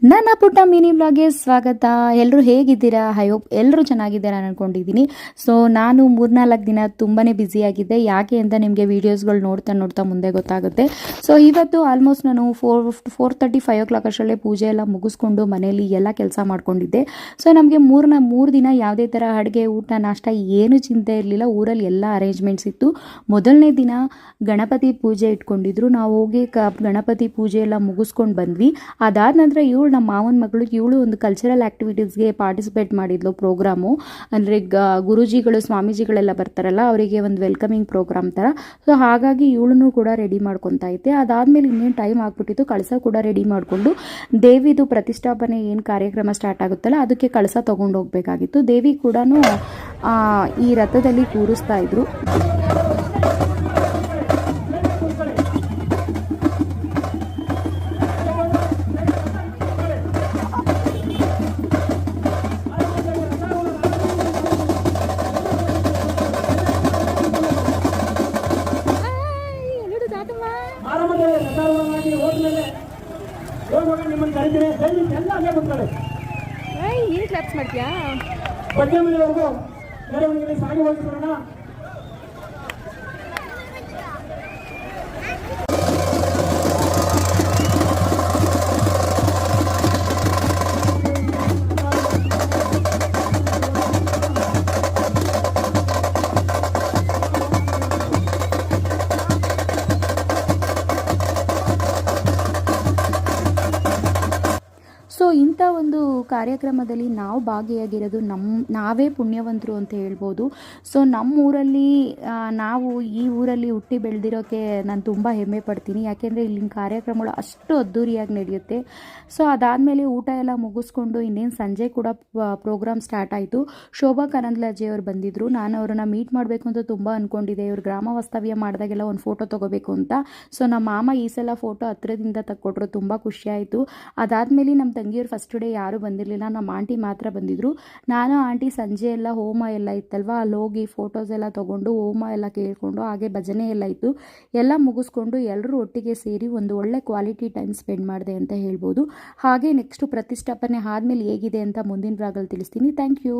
ನನ್ನ ಪುಟ್ಟ ಮಿನಿ ಬ್ಲಾಗ್ಗೆ ಸ್ವಾಗತ. ಎಲ್ಲರೂ ಹೇಗಿದ್ದೀರಾ? ಐ ಹೋಪ್ ಎಲ್ಲರೂ ಚೆನ್ನಾಗಿದ್ದೀರಾ ಅನ್ಕೊಂಡಿದ್ದೀನಿ. ಸೊ ನಾನು 3-4 ದಿನ ತುಂಬಾ ಬ್ಯುಸಿಯಾಗಿದ್ದೆ. ಯಾಕೆ ಅಂತ ನಿಮಗೆ ವೀಡಿಯೋಸ್ಗಳು ನೋಡ್ತಾ ನೋಡ್ತಾ ಮುಂದೆ ಗೊತ್ತಾಗುತ್ತೆ. ಸೊ ಇವತ್ತು ಆಲ್ಮೋಸ್ಟ್ ನಾನು 4:30 5 o'clock ಅಷ್ಟರಲ್ಲೇ ಪೂಜೆ ಎಲ್ಲ ಮುಗಿಸ್ಕೊಂಡು ಮನೆಯಲ್ಲಿ ಎಲ್ಲ ಕೆಲಸ ಮಾಡ್ಕೊಂಡಿದ್ದೆ. ಸೊ ನಮಗೆ ಮೂರು ದಿನ ಯಾವುದೇ ಥರ ಅಡುಗೆ ಊಟ ನಾಷ್ಟ ಏನು ಚಿಂತೆ ಇರಲಿಲ್ಲ. ಊರಲ್ಲಿ ಎಲ್ಲ ಅರೇಂಜ್ಮೆಂಟ್ಸ್ ಇತ್ತು. ಮೊದಲನೇ ದಿನ ಗಣಪತಿ ಪೂಜೆ ಇಟ್ಕೊಂಡಿದ್ರು. ನಾವು ಹೋಗಿ ಗಣಪತಿ ಪೂಜೆ ಎಲ್ಲ ಮುಗಿಸ್ಕೊಂಡು ಬಂದ್ವಿ. ಅದಾದ ನಂತರ ನಮ್ಮ ಮಾವನ ಮಗಳು ಇವಳು ಒಂದು ಕಲ್ಚರಲ್ ಆ್ಯಕ್ಟಿವಿಟೀಸ್ಗೆ ಪಾರ್ಟಿಸಿಪೇಟ್ ಮಾಡಿದ್ಲು. ಪ್ರೋಗ್ರಾಮು ಅಂದರೆ ಗುರುಜಿಗಳು ಸ್ವಾಮೀಜಿಗಳೆಲ್ಲ ಬರ್ತಾರಲ್ಲ, ಅವರಿಗೆ ಒಂದು ವೆಲ್ಕಮಿಂಗ್ ಪ್ರೋಗ್ರಾಮ್ ಥರ. ಸೊ ಹಾಗಾಗಿ ಇವಳನ್ನು ಕೂಡ ರೆಡಿ ಮಾಡ್ಕೊತಾ ಇದ್ದೆ. ಅದಾದಮೇಲೆ ಇನ್ನೇನು ಟೈಮ್ ಆಗ್ಬಿಟ್ಟಿತ್ತು. ಕಳಸ ಕೂಡ ರೆಡಿ ಮಾಡಿಕೊಂಡು ದೇವಿದು ಪ್ರತಿಷ್ಠಾಪನೆ ಏನು ಕಾರ್ಯಕ್ರಮ ಸ್ಟಾರ್ಟ್ ಆಗುತ್ತಲ್ಲ ಅದಕ್ಕೆ ಕಳಸ ತೊಗೊಂಡು ಹೋಗಬೇಕಾಗಿತ್ತು. ದೇವಿ ಕೂಡ ಈ ರಥದಲ್ಲಿ ಕೂರಿಸ್ತಾ ಇದ್ರು. ಏನು ಕ್ಲಾಪ್ಸ್ ಮಾಡ್ತೀಯಾ? ಸಾಗಿ ಹೋಗಿರೋಣ. ಸೊ ಇಂಥ ಒಂದು ಕಾರ್ಯಕ್ರಮದಲ್ಲಿ ನಾವು ಭಾಗಿಯಾಗಿರೋದು ನಾವೇ ಪುಣ್ಯವಂತರು ಅಂತ ಹೇಳ್ಬೋದು. ಸೊ ನಮ್ಮೂರಲ್ಲಿ ನಾವು ಈ ಊರಲ್ಲಿ ಹುಟ್ಟಿ ಬೆಳೆದಿರೋಕ್ಕೆ ನಾನು ತುಂಬ ಹೆಮ್ಮೆ ಪಡ್ತೀನಿ. ಯಾಕೆಂದರೆ ಇಲ್ಲಿನ ಕಾರ್ಯಕ್ರಮಗಳು ಅಷ್ಟು ಅದ್ಧೂರಿಯಾಗಿ ನಡೆಯುತ್ತೆ. ಸೊ ಅದಾದಮೇಲೆ ಊಟ ಎಲ್ಲ ಮುಗಿಸ್ಕೊಂಡು ಇನ್ನೇನು ಸಂಜೆ ಕೂಡ ಪ್ರೋಗ್ರಾಮ್ ಸ್ಟಾರ್ಟ್ ಆಯಿತು. ಶೋಭಾ ಕರಂದ್ಲಾಜೆಯವರು ಬಂದಿದ್ದರು. ನಾನು ಅವ್ರನ್ನ ಮೀಟ್ ಮಾಡಬೇಕು ಅಂತ ತುಂಬ ಅಂದ್ಕೊಂಡಿದ್ದೆ. ಇವ್ರು ಗ್ರಾಮ ವಾಸ್ತವ್ಯ ಮಾಡಿದಾಗೆಲ್ಲ ಒಂದು ಫೋಟೋ ತೊಗೋಬೇಕು ಅಂತ. ಸೊ ನಮ್ಮ ಮಾಮ ಈ ಸಲ ಫೋಟೋ ಹತ್ರದಿಂದ ತಕ್ಕೊಟ್ರು. ತುಂಬ ಖುಷಿಯಾಯಿತು. ಅದಾದಮೇಲೆ ನಮ್ಮ ತಂಗಿಯವರು ಫಸ್ಟ್ ಡೇ ಯಾರೂ ಬಂದಿರಲಿಲ್ಲ. ನಮ್ಮ ಆಂಟಿ ಮಾತ್ರ ಬಂದಿದ್ದರು. ನಾನು ಆಂಟಿ ಸಂಜೆ ಎಲ್ಲ ಹೋಮ ಎಲ್ಲ ಇತ್ತಲ್ವ, ಅಲ್ಲಿ ಹೋಗಿ ಫೋಟೋಸ್ ಎಲ್ಲ ತೊಗೊಂಡು ಹೋಮ ಎಲ್ಲ ಕೇಳಿಕೊಂಡು ಹಾಗೆ ಭಜನೆ ಎಲ್ಲ ಇತ್ತು. ಎಲ್ಲ ಮುಗಿಸ್ಕೊಂಡು ಎಲ್ಲರೂ ಒಟ್ಟಿಗೆ ಸೇರಿ ಒಂದು ಒಳ್ಳೆ ಕ್ವಾಲಿಟಿ ಟೈಮ್ ಸ್ಪೆಂಡ್ ಮಾಡಿದೆ ಅಂತ ಹೇಳ್ಬೋದು. ಹಾಗೆ ನೆಕ್ಸ್ಟು ಪ್ರತಿಷ್ಠಾಪನೆ ಆದಮೇಲೆ ಹೇಗಿದೆ ಅಂತ ಮುಂದಿನ ಭಾಗದಲ್ಲಿ ತಿಳಿಸ್ತೀನಿ. Thank you.